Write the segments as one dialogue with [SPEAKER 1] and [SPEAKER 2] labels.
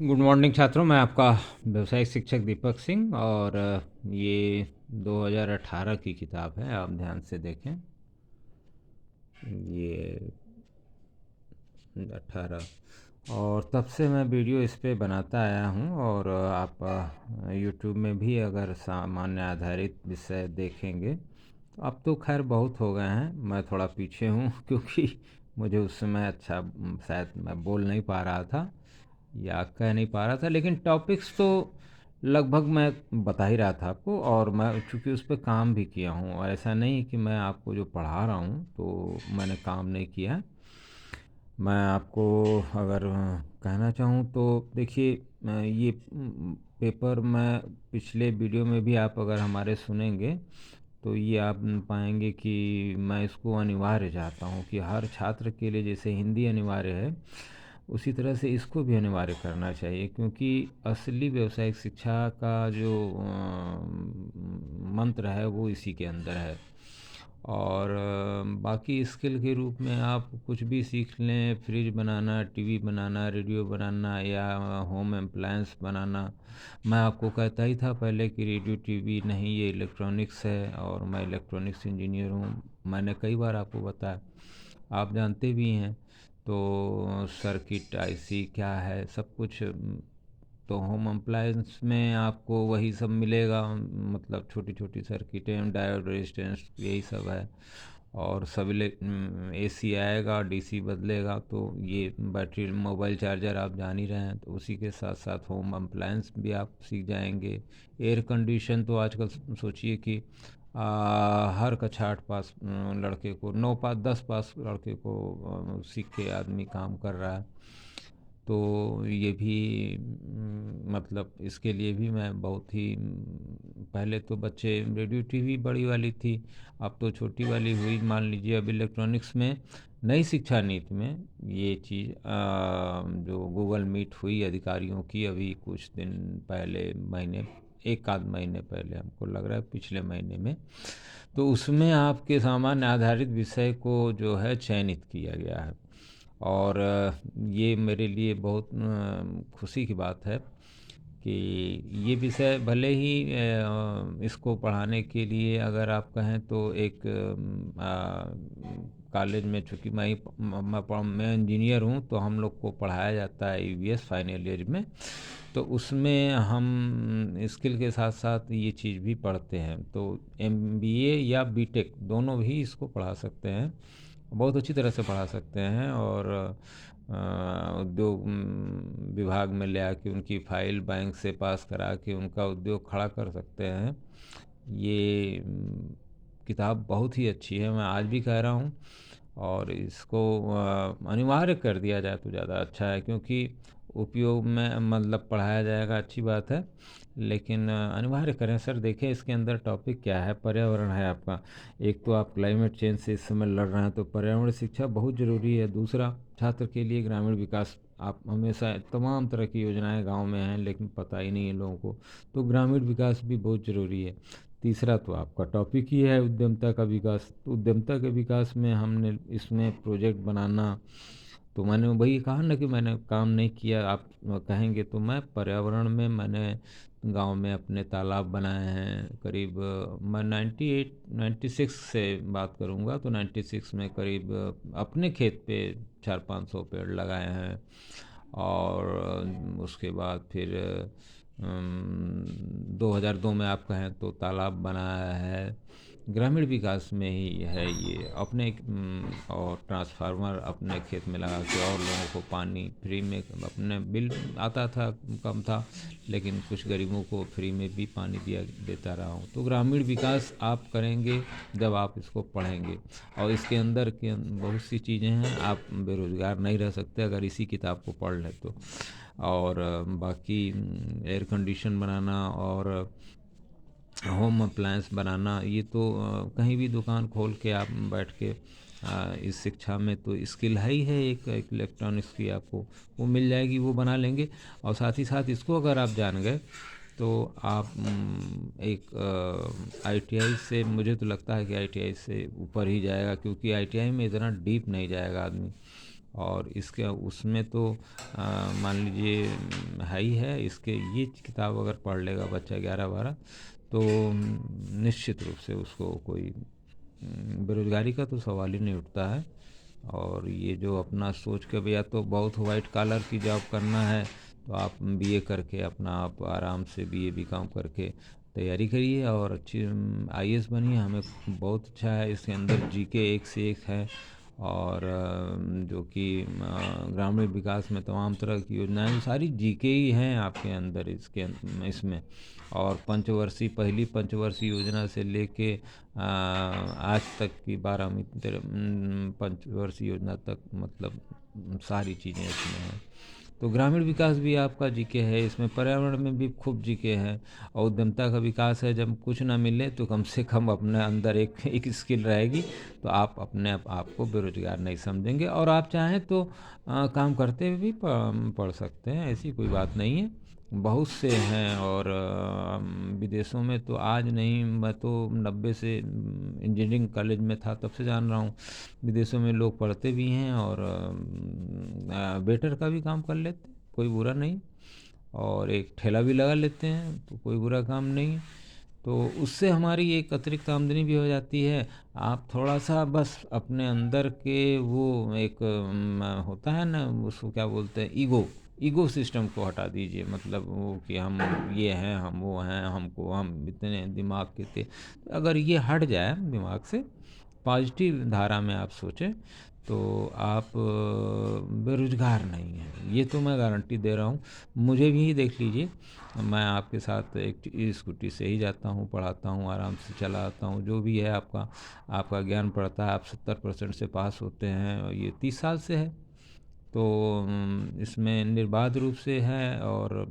[SPEAKER 1] Good morning छात्रों, मैं आपका व्यवसायिक शिक्षक दीपक सिंह। और ये 2018 की किताब है, आप ध्यान से देखें। ये 18, और तब से मैं वीडियो इस पे बनाता आया हूँ। और आप यूट्यूब में भी अगर सामान्य आधारित विषय देखेंगे तो अब तो खैर बहुत हो गए हैं, मैं थोड़ा पीछे हूँ क्योंकि मुझे उस समय अच्छा शायद मैं बोल नहीं पा रहा था या कह नहीं पा रहा था, लेकिन टॉपिक्स तो लगभग मैं बता ही रहा था आपको। और मैं चूँकि उस पर काम भी किया हूँ, और ऐसा नहीं कि मैं आपको जो पढ़ा रहा हूँ तो मैंने काम नहीं किया है। मैं आपको अगर कहना चाहूँ तो देखिए, ये पेपर मैं पिछले वीडियो में भी आप अगर हमारे सुनेंगे तो ये आप पाएंगे कि मैं इसको अनिवार्य चाहता हूँ कि हर छात्र के लिए जैसे हिंदी अनिवार्य है उसी तरह से इसको भी अनिवार्य करना चाहिए, क्योंकि असली व्यावसायिक शिक्षा का जो मंत्र है वो इसी के अंदर है। और बाकी स्किल के रूप में आप कुछ भी सीख लें, फ्रिज बनाना, टीवी बनाना, रेडियो बनाना या होम अप्लायंस बनाना। मैं आपको कहता ही था पहले कि रेडियो टीवी नहीं, ये इलेक्ट्रॉनिक्स है, और मैं इलेक्ट्रॉनिक्स इंजीनियर हूँ। मैंने कई बार आपको बताया, आप जानते भी हैं। तो सर्किट आईसी क्या है, सब कुछ। तो होम अप्लायंस में आपको वही सब मिलेगा, मतलब छोटी छोटी सर्किटें, डायोड, रेजिस्टेंस, यही सब है। और सब एसी आएगा, डीसी बदलेगा, तो ये बैटरी, मोबाइल चार्जर आप जान ही रहे हैं। तो उसी के साथ साथ होम अप्लायंस भी आप सीख जाएंगे। एयर कंडीशन तो आजकल सोचिए कि हर कक्षा 8 पास लड़के को, 9 पास, 10 पास लड़के को सीख के आदमी काम कर रहा है। तो ये भी मतलब इसके लिए भी मैं बहुत ही पहले तो बच्चे, रेडियो टीवी बड़ी वाली थी, अब तो छोटी वाली हुई मान लीजिए। अब इलेक्ट्रॉनिक्स में नई शिक्षा नीति में ये चीज़ जो गूगल मीट हुई अधिकारियों की अभी कुछ दिन पहले, महीने, एक आध महीने पहले, हमको लग रहा है पिछले महीने में, तो उसमें आपके सामान्य आधारित विषय को जो है चयनित किया गया है। और ये मेरे लिए बहुत खुशी की बात है कि ये विषय भले ही इसको पढ़ाने के लिए अगर आप कहें तो एक कॉलेज में, चूँकि मैं इंजीनियर हूँ, तो हम लोग को पढ़ाया जाता है ईवीएस फाइनल ईयर में। तो उसमें हम स्किल के साथ साथ ये चीज़ भी पढ़ते हैं। तो एमबीए या बीटेक दोनों भी इसको पढ़ा सकते हैं, बहुत अच्छी तरह से पढ़ा सकते हैं। और उद्योग विभाग में ले आके उनकी फ़ाइल बैंक से पास करा के उनका उद्योग खड़ा कर सकते हैं। ये किताब बहुत ही अच्छी है, मैं आज भी कह रहा हूँ। और इसको अनिवार्य कर दिया जाए तो ज़्यादा अच्छा है, क्योंकि उपयोग में मतलब पढ़ाया जाएगा, अच्छी बात है, लेकिन अनिवार्य करें। सर देखें इसके अंदर टॉपिक क्या है, पर्यावरण है आपका। एक तो आप क्लाइमेट चेंज से इस समय लड़ रहे हैं, तो पर्यावरण शिक्षा बहुत ज़रूरी है। दूसरा, छात्र के लिए ग्रामीण विकास, आप हमेशा तमाम तरह की योजनाएं गांव में हैं लेकिन पता ही नहीं है लोगों को, तो ग्रामीण विकास भी बहुत ज़रूरी है। तीसरा तो आपका टॉपिक ही है उद्यमता का विकास। तो उद्यमता के विकास में हमने इसमें प्रोजेक्ट बनाना, तो मैंने वही कहा ना कि मैंने काम नहीं किया, आप कहेंगे तो मैं पर्यावरण में मैंने गांव में अपने तालाब बनाए हैं। करीब मैं 98 96 से बात करूंगा तो 96 में करीब अपने खेत पे 400-500 पेड़ लगाए हैं। और उसके बाद फिर 2002 में आप कहें तो तालाब बनाया है। ग्रामीण विकास में ही है ये, अपने और ट्रांसफार्मर अपने खेत में लगा के और लोगों को पानी फ्री में, अपने बिल आता था कम था, लेकिन कुछ गरीबों को फ्री में भी पानी दिया देता रहा हूँ। तो ग्रामीण विकास आप करेंगे जब आप इसको पढ़ेंगे। और इसके अंदर के बहुत सी चीज़ें हैं, आप बेरोज़गार नहीं रह सकते अगर इसी किताब को पढ़ लें तो। और बाकी एयर कंडीशन बनाना और होम अप्लायंस बनाना, ये तो कहीं भी दुकान खोल के आप बैठ के इस शिक्षा में तो स्किल है ही है, एक इलेक्ट्रॉनिक्स की आपको वो मिल जाएगी, वो बना लेंगे। और साथ ही साथ इसको अगर आप जान गए तो आप एक आईटीआई से, मुझे तो लगता है कि आईटीआई से ऊपर ही जाएगा, क्योंकि आईटीआई में इतना डीप नहीं जाएगा आदमी। और इसके उसमें तो मान लीजिए है ही है। इसके ये किताब अगर पढ़ लेगा बच्चा 11-12 तो निश्चित रूप से उसको कोई बेरोज़गारी का तो सवाल ही नहीं उठता है। और ये जो अपना सोच के भैया तो बहुत वाइट कॉलर की जॉब करना है तो आप बीए करके अपना आप आराम से बीए बीकॉम करके तैयारी करिए और अच्छी आईएएस बनिए। हमें बहुत अच्छा है, इसके अंदर जीके एक से एक है। और जो कि ग्रामीण विकास में तमाम तरह की योजनाएं सारी जीके ही हैं आपके अंदर इसमें। और पहली पंचवर्षीय योजना से लेके आज तक की 12वीं पंचवर्षीय योजना तक, मतलब सारी चीज़ें इसमें हैं। तो ग्रामीण विकास भी आपका जीके है इसमें, पर्यावरण में भी खूब जीके है। और उद्यमता का विकास है, जब कुछ ना मिले तो कम से कम अपने अंदर एक स्किल रहेगी तो आप अपने आप को बेरोजगार नहीं समझेंगे। और आप चाहें तो काम करते हुए भी पढ़ सकते हैं, ऐसी कोई बात नहीं है। बहुत से हैं। और विदेशों में तो आज नहीं, मैं तो 90 से इंजीनियरिंग कॉलेज में था तब से जान रहा हूँ, विदेशों में लोग पढ़ते भी हैं और वेटर का भी काम कर लेते हैं, कोई बुरा नहीं। और एक ठेला भी लगा लेते हैं तो कोई बुरा काम नहीं। तो उससे हमारी एक अतिरिक्त आमदनी भी हो जाती है। आप थोड़ा सा बस अपने अंदर के वो एक होता है ना, उसको क्या बोलते हैं, ईगो सिस्टम को हटा दीजिए। मतलब वो कि हम ये हैं, हम वो हैं, हम इतने दिमाग के थे। अगर ये हट जाए दिमाग से, पॉजिटिव धारा में आप सोचें तो आप बेरोजगार नहीं हैं, ये तो मैं गारंटी दे रहा हूँ। मुझे भी देख लीजिए, मैं आपके साथ एक स्कूटी से ही जाता हूँ, पढ़ाता हूँ, आराम से चला आता हूँ। जो भी है आपका ज्ञान पड़ता है, आप 70% से पास होते हैं और ये 30 साल से है। तो इसमें निर्बाध रूप से है। और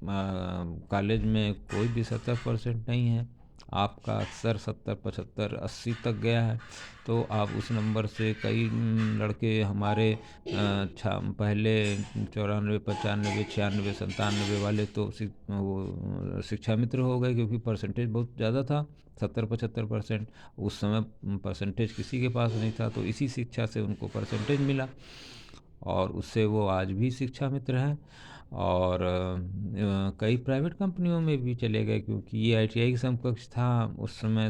[SPEAKER 1] कॉलेज में कोई भी 70% नहीं है, आपका अक्सर 70, 75, 80 तक गया है। तो आप उस नंबर से कई लड़के हमारे पहले 94, 95, 96, 97 वाले तो वो शिक्षा मित्र हो गए, क्योंकि परसेंटेज बहुत ज़्यादा था, 70-75%। उस समय परसेंटेज किसी के पास नहीं था, तो इसी शिक्षा से उनको परसेंटेज मिला और उससे वो आज भी शिक्षा मित्र हैं। और कई प्राइवेट कंपनियों में भी चले गए, क्योंकि ये आईटीआई के समकक्ष था उस समय।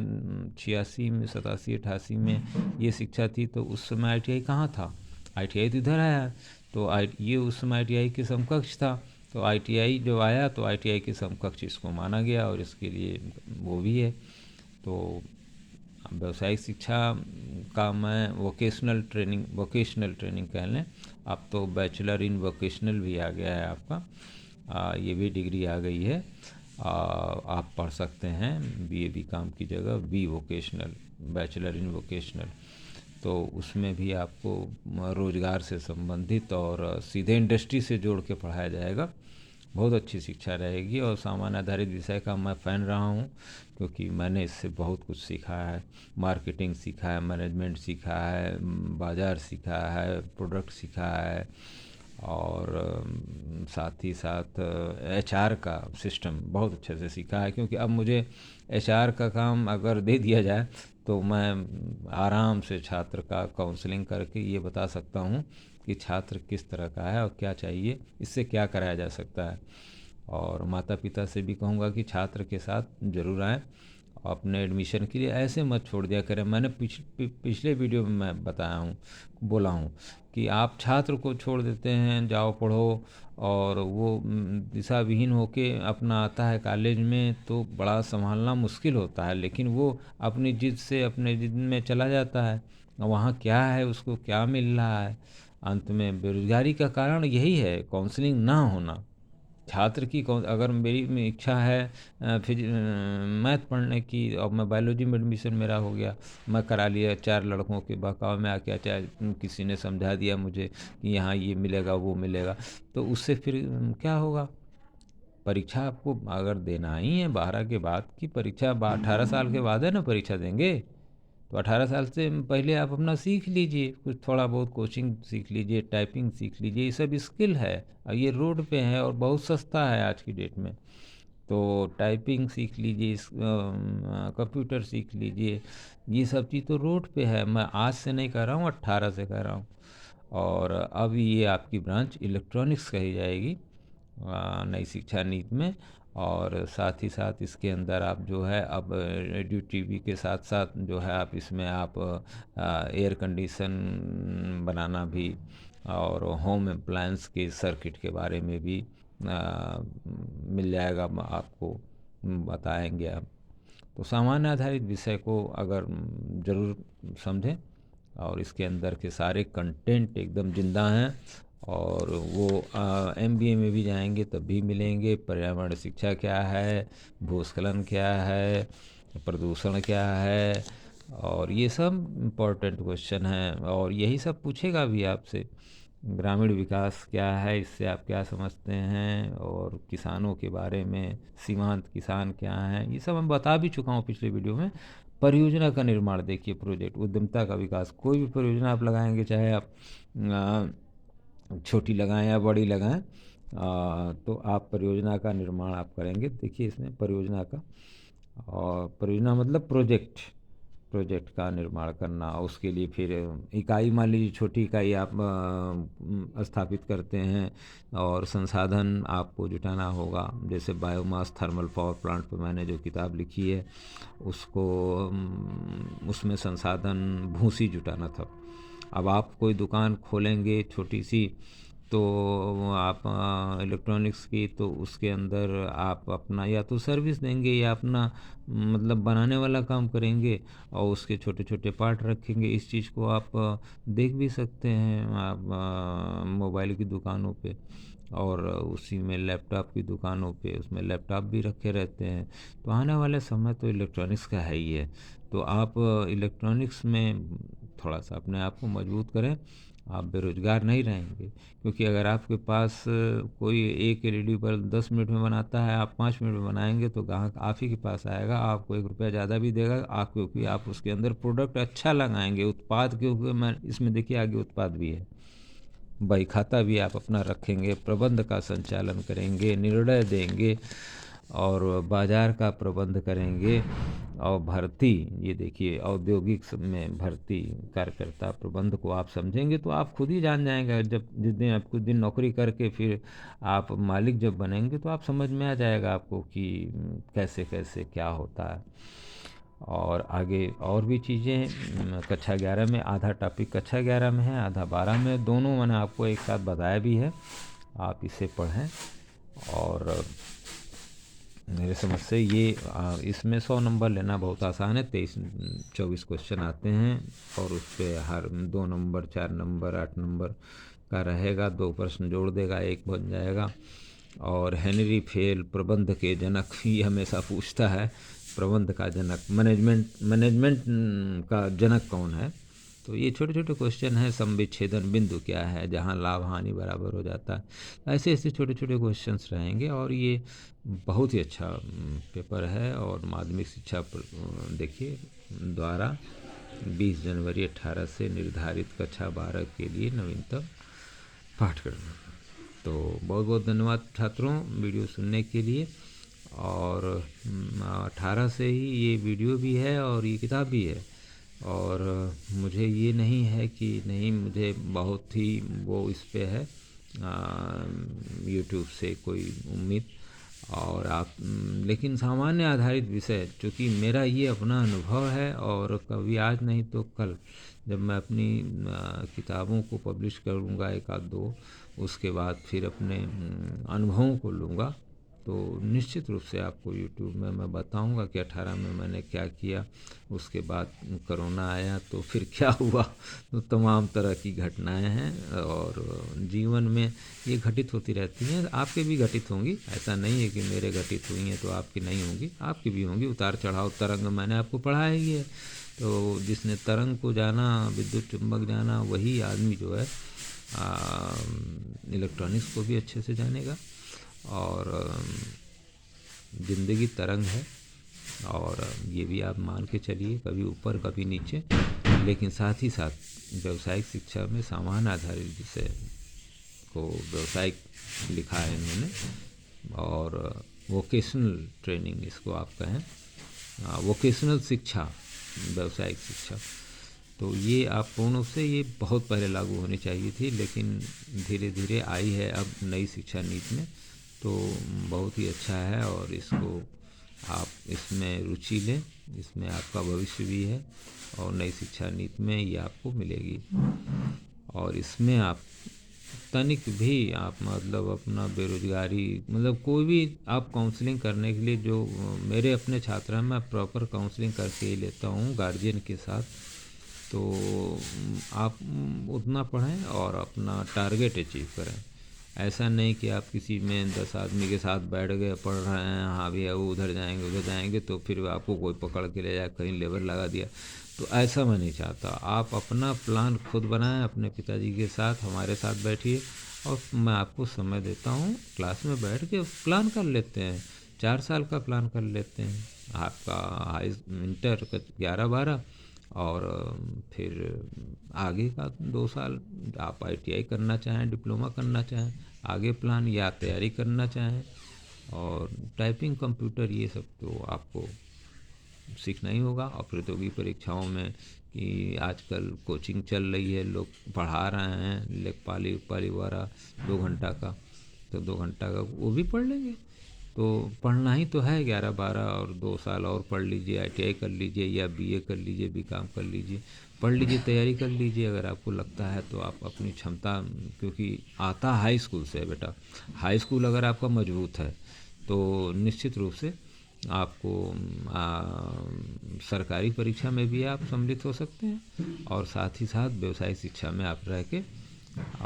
[SPEAKER 1] 86 में, 87, 88 में ये शिक्षा थी, तो उस समय आईटीआई कहाँ था? आईटीआई तो इधर आया। तो ये उस समय आईटीआई के समकक्ष था। तो आईटीआई जो आया तो आईटीआई के समकक्ष इसको माना गया और इसके लिए वो भी है। तो व्यावसायिक शिक्षा का मैं वोकेशनल ट्रेनिंग कह लें। अब तो बैचलर इन वोकेशनल भी आ गया है आपका, ये भी डिग्री आ गई है। आप पढ़ सकते हैं बीए बीकॉम की जगह B vocational, bachelor in vocational. तो उसमें भी आपको रोज़गार से संबंधित और सीधे इंडस्ट्री से जोड़ के पढ़ाया जाएगा। बहुत अच्छी शिक्षा रहेगी और सामान आधारित विषय का मैं फ़ैन रहा हूँ, क्योंकि मैंने इससे बहुत कुछ सीखा है। मार्केटिंग सीखा है, मैनेजमेंट सीखा है, बाज़ार सीखा है, प्रोडक्ट सीखा है। और साथ ही साथ एचआर का सिस्टम बहुत अच्छे से सीखा है, क्योंकि अब मुझे एचआर का काम अगर दे दिया जाए तो मैं आराम से छात्र का काउंसलिंग करके ये बता सकता हूँ कि छात्र किस तरह का है और क्या चाहिए, इससे क्या कराया जा सकता है। और माता पिता से भी कहूँगा कि छात्र के साथ ज़रूर आएँ, अपने एडमिशन के लिए ऐसे मत छोड़ दिया करें। मैंने पिछले वीडियो में मैं बोला हूँ कि आप छात्र को छोड़ देते हैं, जाओ पढ़ो, और वो दिशा विहीन होके अपना आता है कॉलेज में तो बड़ा संभालना मुश्किल होता है। लेकिन वो अपनी जिद में चला जाता है, वहाँ क्या है, उसको क्या मिल रहा है। अंत में बेरोजगारी का कारण यही है, काउंसलिंग ना होना। छात्र की अगर मेरी में इच्छा है मैथ पढ़ने की, और मैं बायोलॉजी में एडमिशन मेरा हो गया, मैं करा लिया, 4 लड़कों के बहकावे में आके चाहे किसी ने समझा दिया मुझे कि यहाँ ये मिलेगा वो मिलेगा, तो उससे फिर क्या होगा? परीक्षा आपको अगर देना ही है 12 के बाद की परीक्षा, 18 साल के बाद है ना परीक्षा देंगे, तो 18 साल से पहले आप अपना सीख लीजिए, कुछ थोड़ा बहुत कोचिंग सीख लीजिए, टाइपिंग सीख लीजिए, ये सब स्किल है और ये रोड पे है और बहुत सस्ता है आज की डेट में। तो टाइपिंग सीख लीजिए, कंप्यूटर सीख लीजिए, ये सब चीज़ तो रोड पे है। मैं आज से नहीं कह रहा हूँ, 18 से कह रहा हूँ। और अब ये आपकी ब्रांच इलेक्ट्रॉनिक्स कही जाएगी नई शिक्षा नीति में। और साथ ही साथ इसके अंदर आप जो है अब रेडियो टीवी के साथ साथ जो है आप इसमें आप एयर कंडीशन बनाना भी और होम अप्लायंस के सर्किट के बारे में भी मिल जाएगा, आपको बताएंगे आप। तो सामान्य आधारित विषय को अगर ज़रूर समझें, और इसके अंदर के सारे कंटेंट एकदम जिंदा हैं, और वो MBA में भी जाएंगे तब भी मिलेंगे। पर्यावरण शिक्षा क्या है, भूस्खलन क्या है, प्रदूषण क्या है, और ये सब इम्पोर्टेंट क्वेश्चन हैं, और यही सब पूछेगा भी आपसे। ग्रामीण विकास क्या है, इससे आप क्या समझते हैं, और किसानों के बारे में, सीमांत किसान क्या हैं, ये सब मैं बता भी चुका हूँ पिछले वीडियो में। परियोजना का निर्माण देखिए, प्रोजेक्ट उद्यमता का विकास, कोई भी परियोजना आप लगाएंगे, चाहे आप छोटी लगाएं या बड़ी लगाएं, तो आप परियोजना का निर्माण आप करेंगे। देखिए इसमें परियोजना का, और परियोजना मतलब प्रोजेक्ट का निर्माण करना, उसके लिए फिर इकाई, मान लीजिए छोटी इकाई आप स्थापित करते हैं, और संसाधन आपको जुटाना होगा। जैसे बायोमास थर्मल पावर प्लांट पर मैंने जो किताब लिखी है, उसको उसमें संसाधन भूसी जुटाना था। अब आप कोई दुकान खोलेंगे छोटी सी, तो आप इलेक्ट्रॉनिक्स की, तो उसके अंदर आप अपना या तो सर्विस देंगे या अपना मतलब बनाने वाला काम करेंगे, और उसके छोटे छोटे पार्ट रखेंगे। इस चीज़ को आप देख भी सकते हैं आप मोबाइल की दुकानों पे, और उसी में लैपटॉप की दुकानों पे, उसमें लैपटॉप भी रखे रहते हैं। तो आने वाले समय तो इलेक्ट्रॉनिक्स का है ही है। तो आप इलेक्ट्रॉनिक्स में थोड़ा सा अपने आप को मजबूत करें, आप बेरोज़गार नहीं रहेंगे। क्योंकि अगर आपके पास कोई एक LED बल्ब 10 मिनट में बनाता है, आप 5 मिनट में बनाएंगे, तो ग्राहक आप ही के पास आएगा, आपको 1 रुपया ज़्यादा भी देगा, आप क्योंकि आप उसके अंदर प्रोडक्ट अच्छा लगाएंगे, उत्पाद, क्योंकि मैं इसमें देखिए आगे उत्पाद भी है, बही खाता भी आप अपना रखेंगे, प्रबंध का संचालन करेंगे, निर्णय देंगे, और बाजार का प्रबंध करेंगे, और भर्ती, ये देखिए औद्योगिक में भर्ती कार्यकर्ता प्रबंध को आप समझेंगे, तो आप खुद ही जान जाएंगे। जब जिस दिन आप कुछ दिन नौकरी करके फिर आप मालिक जब बनेंगे, तो आप समझ में आ जाएगा आपको कि कैसे कैसे क्या होता है। और आगे और भी चीज़ें कक्षा 11 में, आधा टॉपिक कक्षा 11 में है, आधा 12 में, दोनों मैंने आपको एक साथ बताया भी है। आप इसे पढ़ें, और मेरे समझ से ये इसमें 100 नंबर लेना बहुत आसान है। 23-24 क्वेश्चन आते हैं, और उस पर हर 2 नंबर, 4 नंबर, 8 नंबर का रहेगा। 2 प्रश्न जोड़ देगा, 1 बन जाएगा। और हेनरी फेल, प्रबंध के जनक, ये हमेशा पूछता है, प्रबंध का जनक, मैनेजमेंट का जनक कौन है। तो ये छोटे छोटे क्वेश्चन हैं। संविच्छेदन बिंदु क्या है, जहाँ लाभ हानि बराबर हो जाता है। ऐसे ऐसे छोटे छोटे क्वेश्चंस रहेंगे, और ये बहुत ही अच्छा पेपर है। और माध्यमिक शिक्षा देखिए द्वारा 20 जनवरी 18 से निर्धारित कक्षा 12 के लिए नवीनतम पाठ्यक्रम। तो बहुत बहुत धन्यवाद छात्रों वीडियो सुनने के लिए। और 18 से ही ये वीडियो भी है और ये किताब भी है। और मुझे ये नहीं है कि नहीं, मुझे बहुत ही वो इस पे है यूट्यूब से कोई उम्मीद, और आप लेकिन सामान्य आधारित विषय, चूँकि मेरा ये अपना अनुभव है, और कभी आज नहीं तो कल जब मैं अपनी किताबों को पब्लिश करूँगा, 1 आध 2, उसके बाद फिर अपने अनुभवों को लूँगा, तो निश्चित रूप से आपको यूट्यूब में मैं बताऊंगा कि 18 में मैंने क्या किया। उसके बाद कोरोना आया, तो फिर क्या हुआ। तो तमाम तरह की घटनाएं हैं, और जीवन में ये घटित होती रहती हैं। आपके भी घटित होंगी, ऐसा नहीं है कि मेरे घटित हुई हैं तो आपकी नहीं होंगी, आपकी भी होंगी। उतार चढ़ाव, तरंग मैंने आपको पढ़ाया ही है। तो जिसने तरंग को जाना, विद्युत चुंबक जाना, वही आदमी जो है इलेक्ट्रॉनिक्स को भी अच्छे से जानेगा। और ज़िंदगी तरंग है, और ये भी आप मान के चलिए, कभी ऊपर कभी नीचे। लेकिन साथ ही साथ व्यावसायिक शिक्षा में सामान आधारित विषय को व्यावसायिक लिखा है इन्होंने, और वोकेशनल ट्रेनिंग इसको आप कहें, वोकेशनल शिक्षा, व्यावसायिक शिक्षा। तो ये आप पूर्ण रूप से ये बहुत पहले लागू होनी चाहिए थी, लेकिन धीरे धीरे आई है अब नई शिक्षा नीति में, तो बहुत ही अच्छा है। और इसको आप इसमें रुचि लें, इसमें आपका भविष्य भी है और नई शिक्षा नीति में ये आपको मिलेगी। और इसमें आप तनिक भी आप मतलब अपना बेरोजगारी मतलब कोई भी आप काउंसलिंग करने के लिए, जो मेरे अपने छात्र हैं मैं प्रॉपर काउंसलिंग करके ही लेता हूँ गार्जियन के साथ, तो आप उतना पढ़ें और अपना टारगेट अचीव करें। ऐसा नहीं कि आप किसी में 10 आदमी के साथ बैठ गए पढ़ रहे हैं, हाँ भैया वो उधर जाएंगे तो फिर आपको कोई पकड़ के ले जाए कहीं लेबर लगा दिया, तो ऐसा मैं नहीं चाहता। आप अपना प्लान खुद बनाएं, अपने पिताजी के साथ हमारे साथ बैठिए और मैं आपको समय देता हूँ, क्लास में बैठ के प्लान कर लेते हैं, 4 साल का प्लान कर लेते हैं। आपका हाई इंटर का 11-12 और फिर आगे का 2 साल आप ITI करना चाहें, डिप्लोमा करना चाहें, आगे प्लान या तैयारी करना चाहें, और टाइपिंग, कंप्यूटर, ये सब तो आपको सीखना ही होगा। और प्रतियोगी परीक्षाओं में कि आजकल कोचिंग चल रही है, लोग पढ़ा रहे हैं लेखपाली उपपाली वगैरह 2 घंटा का, तो 2 घंटा का वो भी पढ़ लेंगे। तो पढ़ना ही तो है 11-12 और 2 साल और पढ़ लीजिए, ITI कर लीजिए या BA कर लीजिए, BCom कर लीजिए, पढ़ लीजिए, तैयारी कर लीजिए अगर आपको लगता है तो। आप अपनी क्षमता, क्योंकि आता हाई स्कूल से है बेटा, हाई स्कूल अगर आपका मजबूत है तो निश्चित रूप से आपको सरकारी परीक्षा में भी आप सम्मिलित हो सकते हैं, और साथ ही साथ व्यवसायिक शिक्षा में आप रह के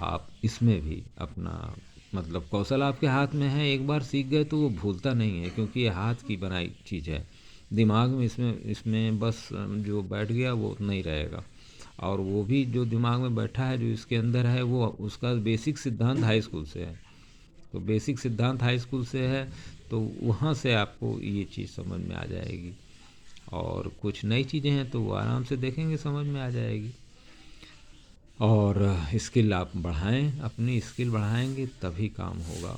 [SPEAKER 1] आप इसमें भी अपना मतलब कौशल आपके हाथ में है, एक बार सीख गए तो वो भूलता नहीं है, क्योंकि ये हाथ की बनाई चीज़ है। दिमाग में इसमें बस जो बैठ गया वो उतना ही रहेगा, और वो भी जो दिमाग में बैठा है, जो इसके अंदर है, वो उसका बेसिक सिद्धांत हाई स्कूल से है। तो बेसिक सिद्धांत हाई स्कूल से है, तो वहाँ से आपको ये चीज़ समझ में आ जाएगी, और कुछ नई चीज़ें हैं तो वो आराम से देखेंगे, समझ में आ जाएगी। और स्किल आप बढ़ाएं, अपनी स्किल बढ़ाएंगे तभी काम होगा।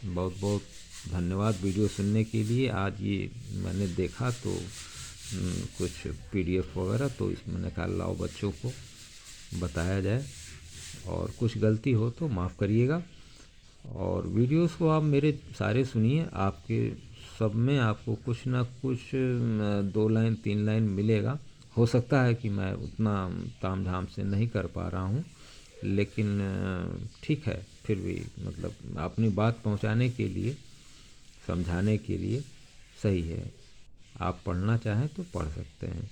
[SPEAKER 1] बहुत बहुत धन्यवाद वीडियो सुनने के लिए। आज ये मैंने देखा तो कुछ PDF वगैरह, तो इसमें मैंने कहा लाओ बच्चों को बताया जाए, और कुछ गलती हो तो माफ़ करिएगा। और वीडियोस को आप मेरे सारे सुनिए, आपके सब में आपको कुछ ना कुछ 2 लाइन 3 लाइन मिलेगा। हो सकता है कि मैं उतना तामझाम से नहीं कर पा रहा हूँ, लेकिन ठीक है, फिर भी मतलब अपनी बात पहुँचाने के लिए, समझाने के लिए सही है। आप पढ़ना चाहें तो पढ़ सकते हैं।